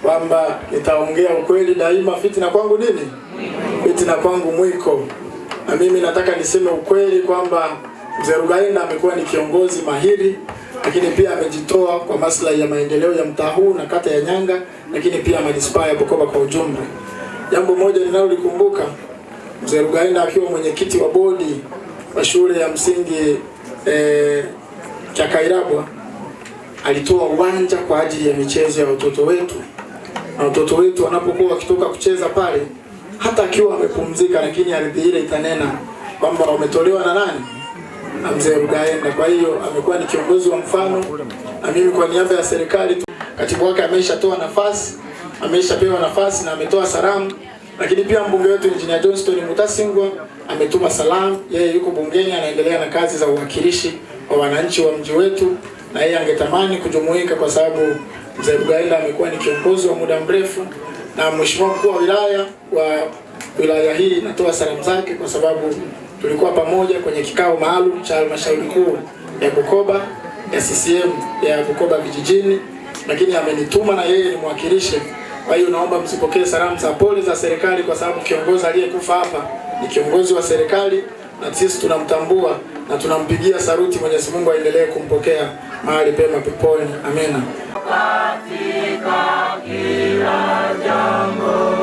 kwamba nitaongea ukweli daima, fitina kwangu nini? Fitina kwangu mwiko. Na mimi nataka niseme ukweli kwamba Mzee Rugaenda amekuwa ni kiongozi mahiri, lakini pia amejitoa kwa maslahi ya maendeleo ya mtaa huu na kata ya Nyanga, lakini pia manispaa ya Bukoba kwa ujumla. Jambo moja ninalolikumbuka, Mzee Rugaenda akiwa mwenyekiti wa bodi wa shule ya msingi Chakairabwa, alitoa uwanja kwa ajili ya michezo ya watoto wetu, na watoto wetu wanapokuwa wakitoka kucheza pale, hata akiwa amepumzika, lakini ardhi ile itanena kwamba wametolewa na nani? Na Mzee Rugaenda. Kwa hiyo amekuwa ni kiongozi wa mfano, na mimi kwa niaba ya serikali, katibu wake ameshatoa nafasi, ameshapewa nafasi na ametoa salamu, lakini pia mbunge wetu Engineer Johnston Mutasingwa ametuma salamu. Yeye yuko bungeni anaendelea na kazi za uwakilishi wa wananchi wa mji wetu, na yeye angetamani kujumuika kwa sababu Mzee Rugaenda amekuwa ni kiongozi wa muda mrefu. Na mheshimiwa mkuu wa wilaya hii natoa salamu zake kwa sababu tulikuwa pamoja kwenye kikao maalum cha halmashauri kuu ya Bukoba ya CCM ya Bukoba vijijini, lakini amenituma na yeye nimwakilishe. Kwa hiyo naomba msipokee salamu za pole za serikali, kwa sababu kiongozi aliyekufa hapa ni kiongozi wa serikali na sisi tunamtambua na tunampigia saruti. Mwenyezi Mungu aendelee kumpokea mahali pema peponi. Amina. Katika kila jambo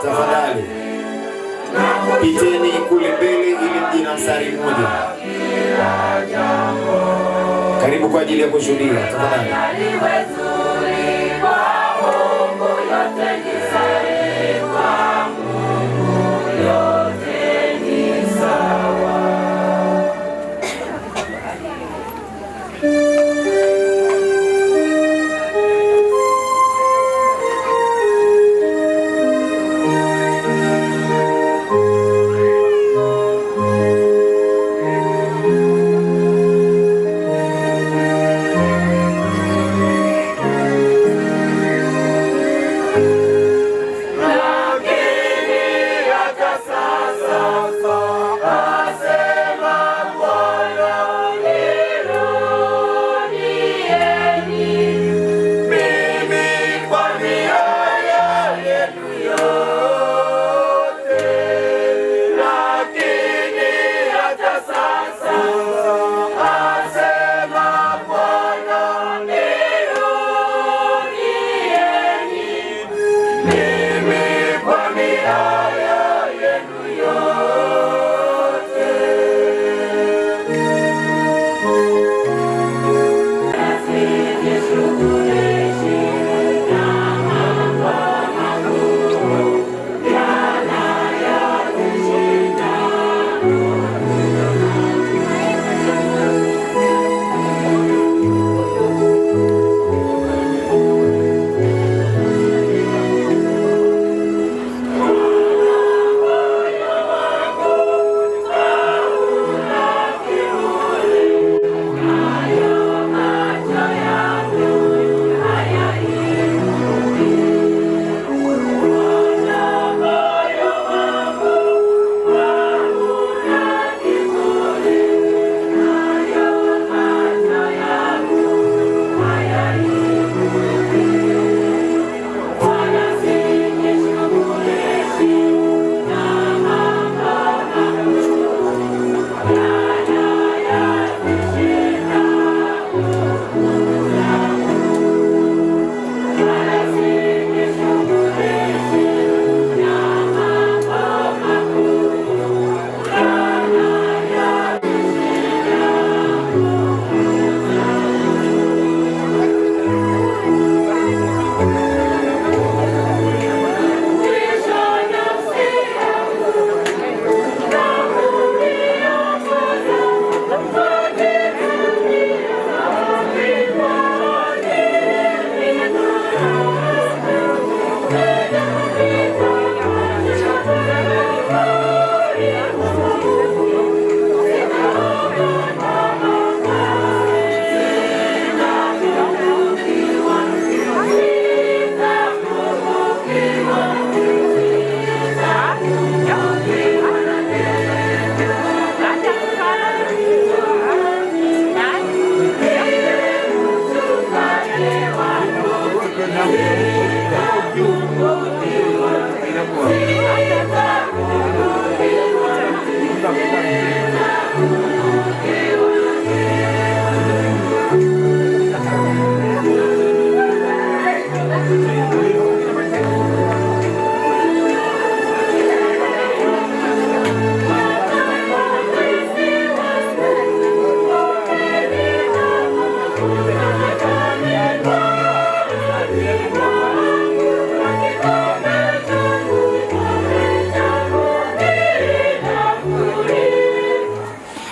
tafadhali piteni kule mbele ili mji na mstari mmoja. Karibu kwa ajili ya kushuhudia tafadhali.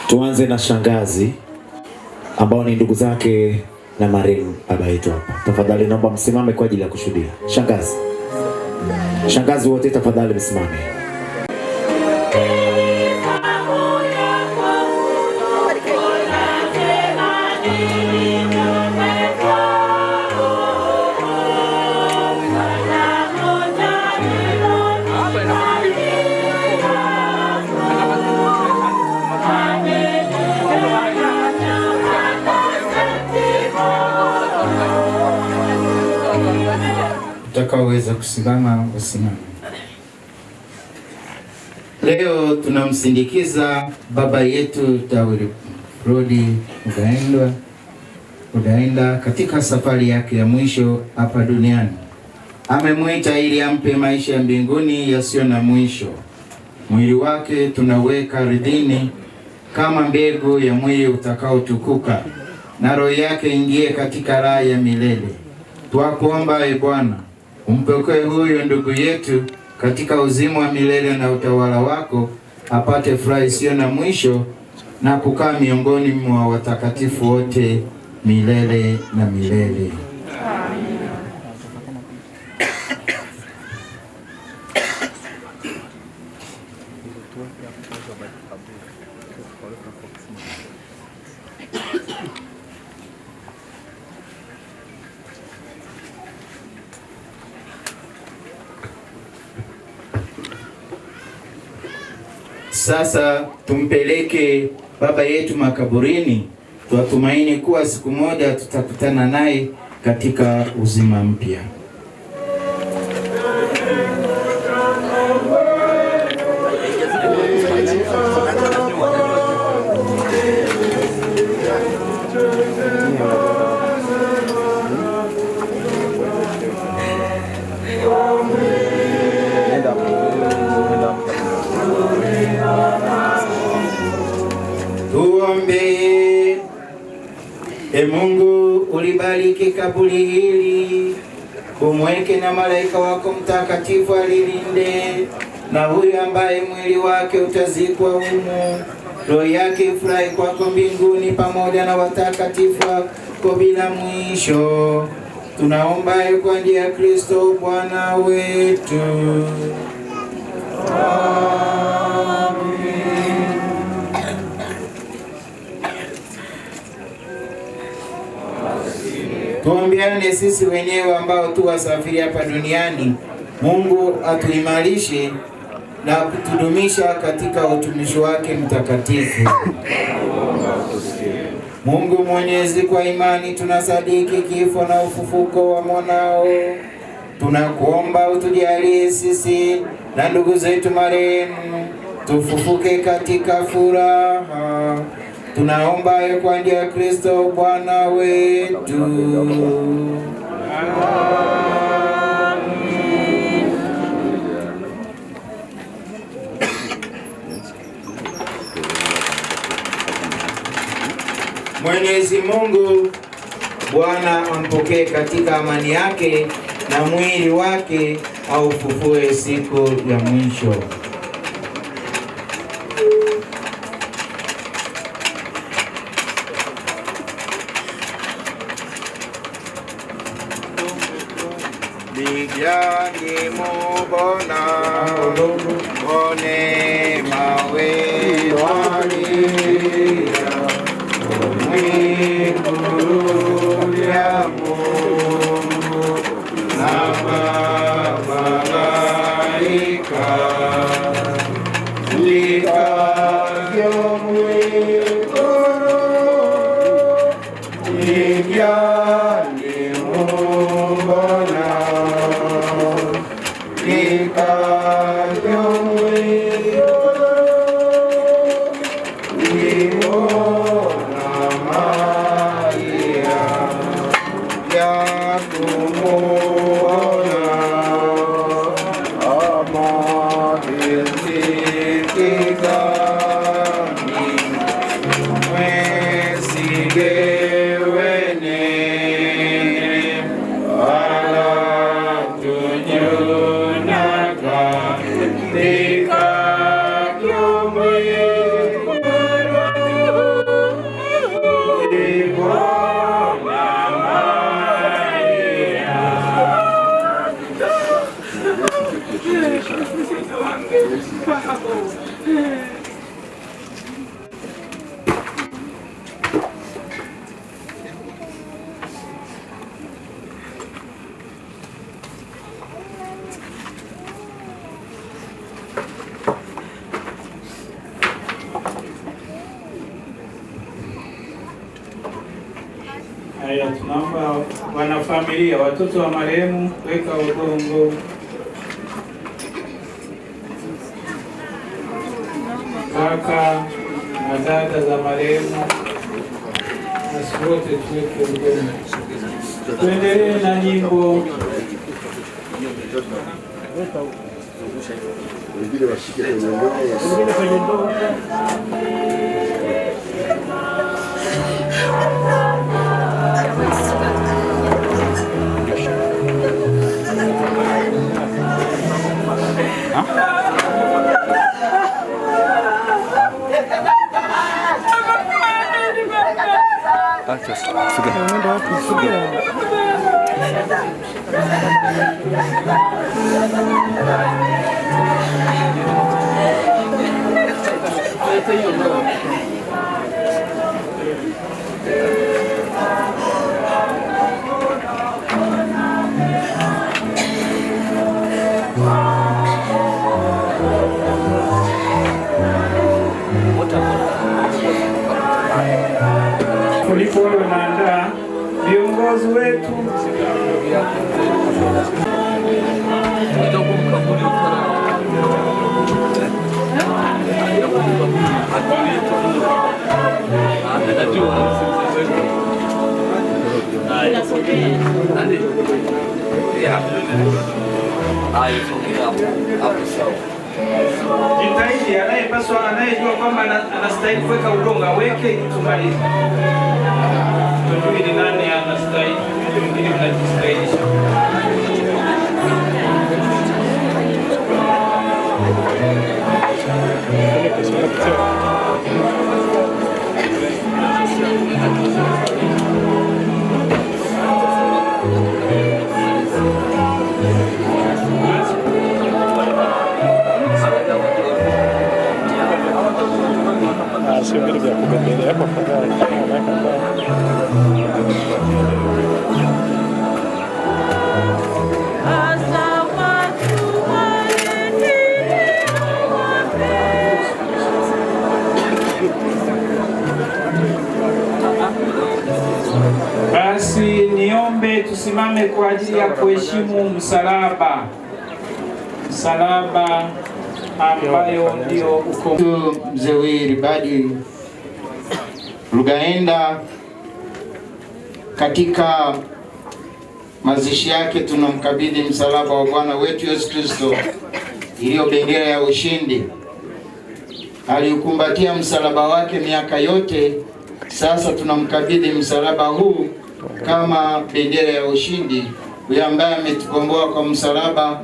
Tuanze na shangazi ambao ni ndugu zake na marehemu baba yetu hapa. Tafadhali naomba msimame kwa ajili ya kushuhudia. Shangazi. Shangazi wote tafadhali msimame. Utakaoweza kusimama usimame. Leo tunamsindikiza baba yetu Wilbrod Mugaenda katika safari yake ya mwisho hapa duniani. Amemwita ili ampe maisha ya mbinguni yasiyo na mwisho. Mwili wake tunaweka ardhini kama mbegu ya mwili utakaotukuka, na roho yake ingie katika raha ya milele. Twakuomba Bwana, umpokee huyo ndugu yetu katika uzima wa milele na utawala wako, apate furaha isiyo na mwisho na kukaa miongoni mwa watakatifu wote milele na milele. Sasa tumpeleke baba yetu makaburini, tuatumaini kuwa siku moja tutakutana naye katika uzima mpya. Tuombe. Mungu, ulibariki kaburi hili, umweke na malaika wako mtakatifu alilinde, na huyu ambaye mwili wake utazikwa humu, roho yake ifurahi kwako mbinguni pamoja na watakatifu wako bila mwisho. Tunaomba kwa njia ya Kristo Bwana wetu. Tuombeane sisi wenyewe ambao tu wasafiri hapa duniani. Mungu atuimarishe na kutudumisha katika utumishi wake mtakatifu. Mungu Mwenyezi, kwa imani tunasadiki kifo na ufufuko wa mwanao. Tunakuomba utujalie sisi na ndugu zetu marehemu tufufuke katika furaha. Tunaomba kwa njia ya Kristo Bwana wetu. Mwenyezi Mungu Bwana ampokee katika amani yake, na mwili wake aufufue siku ya mwisho. Bigyani mubona one mawe walia mwikuru ya Mungu na malaika likavyo mwikuru bigyani mubona Tika Haya, tunaomba wanafamilia, watoto wa marehemu, weka udongo. Kaka na dada za marehemu, nasi wote tuweke udongo. Tuendelee na nyimbo. Wengine washike kwenye ndoo. Kuliko wale wanaandaa viongozi wetu jitahidi, anayepaswa, anayejua kwamba anastahili kuweka udongo aweke ili tumalize. Tujue ni nani anastahili, wengine mnajistahilisha. Sio vile vya kubembelea kwa fadhali. Basi niombe tusimame kwa ajili ya kuheshimu msalaba. Msalaba ambayo ndio uko. Mzee Wilbard Lugaenda, katika mazishi yake tunamkabidhi msalaba wa Bwana wetu Yesu Kristo iliyo bendera ya ushindi. Aliukumbatia msalaba wake miaka yote, sasa tunamkabidhi msalaba huu kama bendera ya ushindi. Huyu ambaye ametukomboa kwa msalaba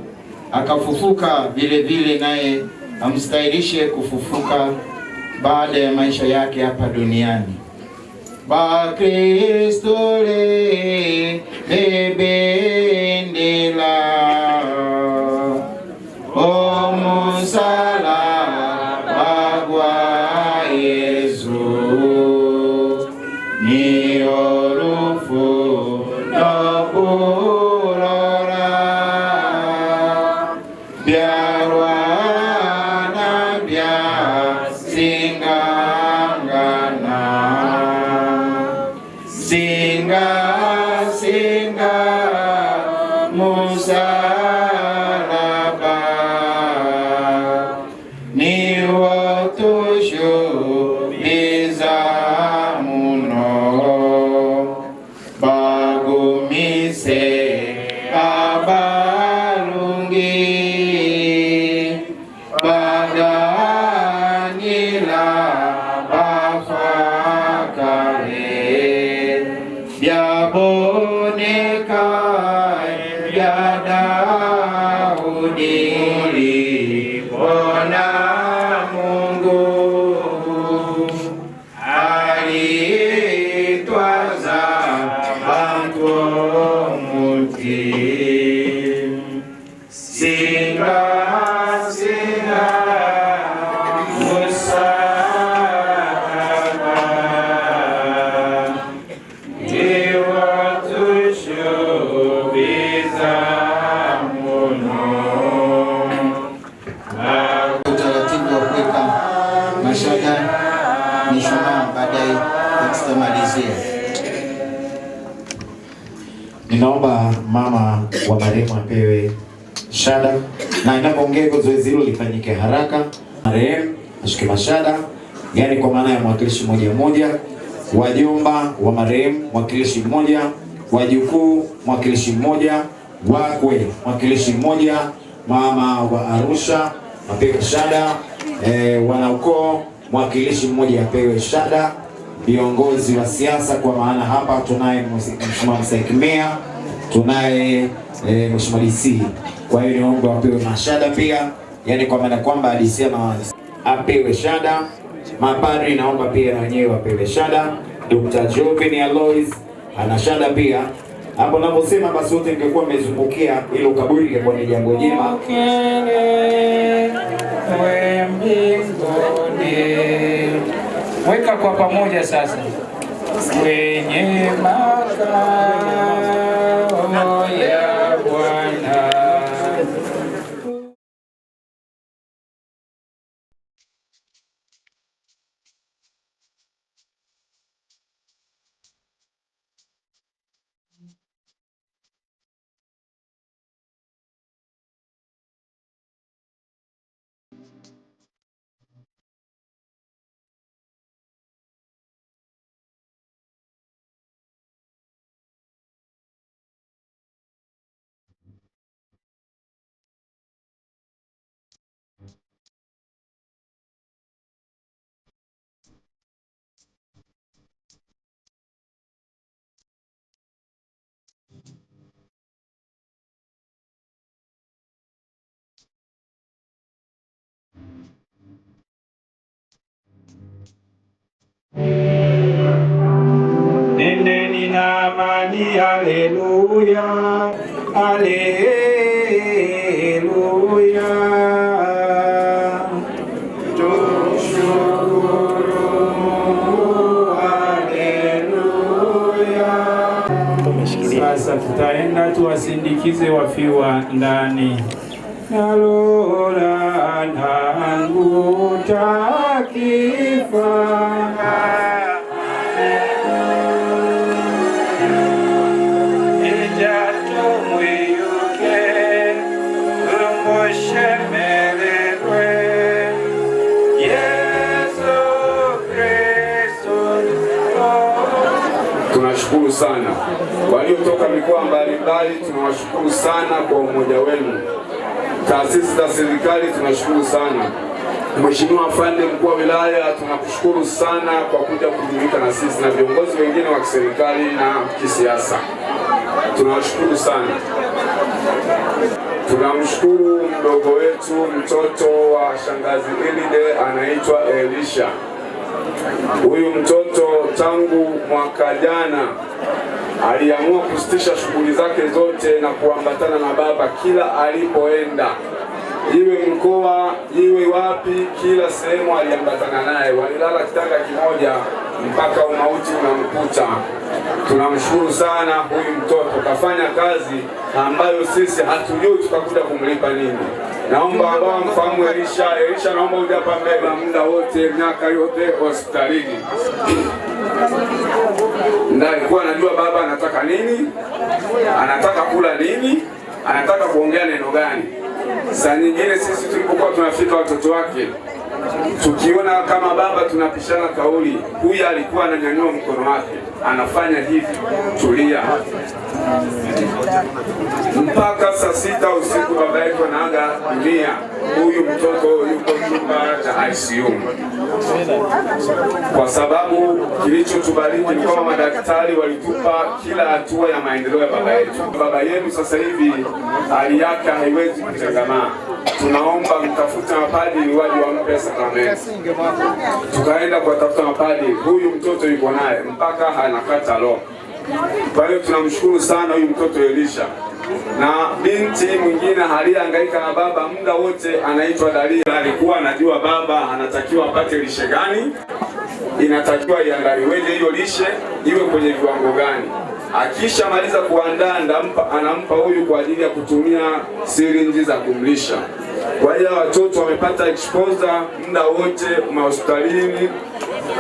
akafufuka, vile vile naye amstahilishe kufufuka baada ya maisha yake hapa duniani. Ba Kristo le bendera o msalaba wa Yesu ni orufu no kurora biarwa na bia singangana singa musalaba ni wotushubiza muno bagumise abalungi baganila bafakare byaboneka bya Daudi bona Mungu alitwaza bantu muti singa utaratibu wa kuweka mashada mishumaa baadaye tutamalizia. Ninaomba mama wa marehemu apewe shada, na ninapoongea hivyo zoezi hilo lifanyike haraka. Marehemu ashike mashada, yani kwa maana ya mwakilishi mmoja, wajomba wa marehemu mwakilishi mmoja, wajukuu mwakilishi mmoja, wakwe mwakilishi mmoja, mama wa Arusha apewe shada, wanaukoo mwakilishi mmoja apewe shada, viongozi wa siasa, kwa maana hapa tunaye Mheshimiwa Msaikimea, tunaye Mheshimiwa DC. Kwa hiyo niombe wapewe mashada pia, yani kwa maana kwamba DC apewe shada. Mapadri naomba pia na wenyewe wapewe shada. Dr. Joven Alois ana shada pia. Hapo naposema basi wote ningekuwa mmezungukia ile ukaburi, ingekuwa ni jambo jema. Weka kwa pamoja sasa. Kwenye makao ya Bwana. Nendeni na amani, haleluya, haleluya. Tumshukuru Mungu, haleluya. Sasa tutaenda tuwasindikize wafiwa ndani. Nalola nangu takifa, Tunashukuru sana waliotoka mikoa mbalimbali, tunawashukuru sana kwa umoja wenu. Taasisi za serikali tunashukuru sana. Mheshimiwa Afande mkuu wa wilaya, tunakushukuru sana kwa kuja kujumuika na sisi na viongozi wengine wa kiserikali na kisiasa. Tunawashukuru sana. Tunamshukuru mdogo wetu, mtoto wa shangazi Elide, anaitwa Elisha. Huyu mtoto tangu mwaka jana aliamua kusitisha shughuli zake zote na kuambatana na baba kila alipoenda, iwe mkoa iwe wapi, kila sehemu aliambatana naye. Walilala kitanda kimoja mpaka umauti unamkuta. Tunamshukuru sana, huyu mtoto kafanya kazi ambayo sisi hatujui tutakuja kumlipa nini. Naomba ambao mfahamu Elisha, naomba uje hapa mbele. Muda wote, miaka yote hospitalini, ndio alikuwa anajua baba anataka nini, anataka kula nini, anataka kuongea neno gani. Saa nyingine sisi tulipokuwa tunafika watoto wake, tukiona kama baba tunapishana kauli, huyu alikuwa ananyanyua mkono wake, anafanya hivi, tulia. Mpaka saa 6 usiku baba yetu anaaga dunia, huyu mtoto yuko chumba cha ICU. Kwa sababu kilichotubariki ni kama madaktari walitupa kila hatua ya maendeleo ya baba yetu. Baba yetu sasa hivi hali yake haiwezi kutengamaa. Tunaomba mtafute mapadri waje wampe sakramenti. Tukaenda kuwatafuta mapadri, huyu mtoto yuko naye mpaka anakata roho. Kwa hiyo tunamshukuru sana huyu mtoto Elisha. Na binti mwingine alihangaika na baba muda wote, anaitwa Dalia. Alikuwa anajua baba anatakiwa apate lishe gani, inatakiwa iandaliweje hiyo lishe, iwe kwenye viwango gani. Akisha maliza kuandaa, anampa huyu kwa ajili ya kutumia sirinji za kumlisha. Kwa hiyo watoto wamepata exposure muda wote hospitalini,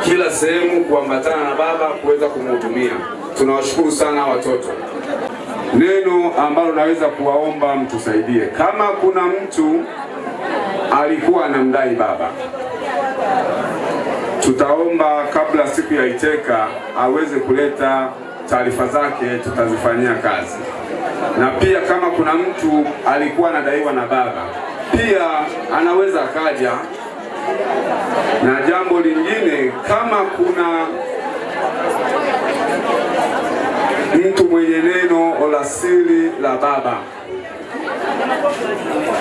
kila sehemu, kuambatana na baba kuweza kumhudumia. Tunawashukuru sana watoto. neno ambalo naweza kuwaomba mtusaidie. Kama kuna mtu alikuwa anamdai baba, tutaomba kabla siku ya Iteka aweze kuleta taarifa zake, tutazifanyia kazi. Na pia kama kuna mtu alikuwa anadaiwa na baba, pia anaweza akaja. Na jambo lingine, kama kuna mtu mwenye neno la siri la baba,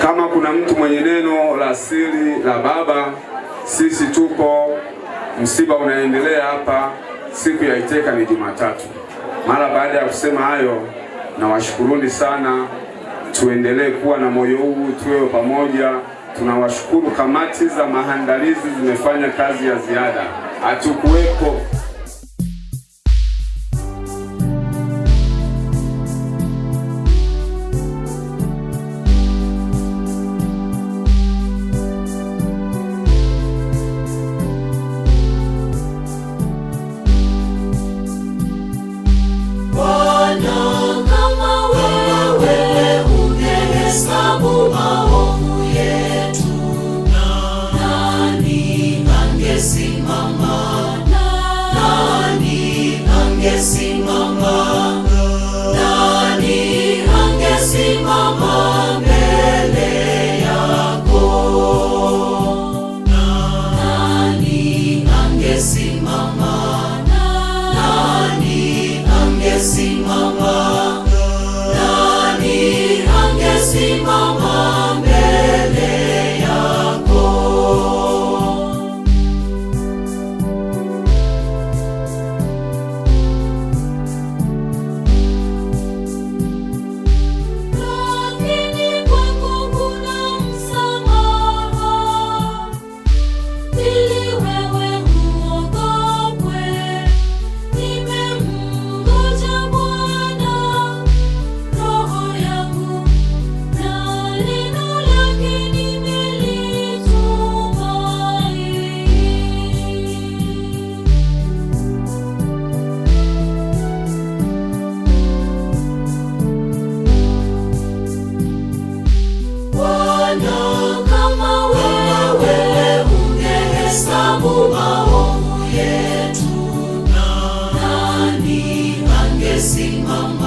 kama kuna mtu mwenye neno la siri la baba, sisi tupo, msiba unaendelea hapa. Siku ya Iteka ni Jumatatu. Mara baada ya kusema hayo, na washukuruni sana, tuendelee kuwa na moyo huu, tuwe pamoja. Tunawashukuru, kamati za maandalizi zimefanya kazi ya ziada, hatukuwepo. Maovu yetu, nani angesimama?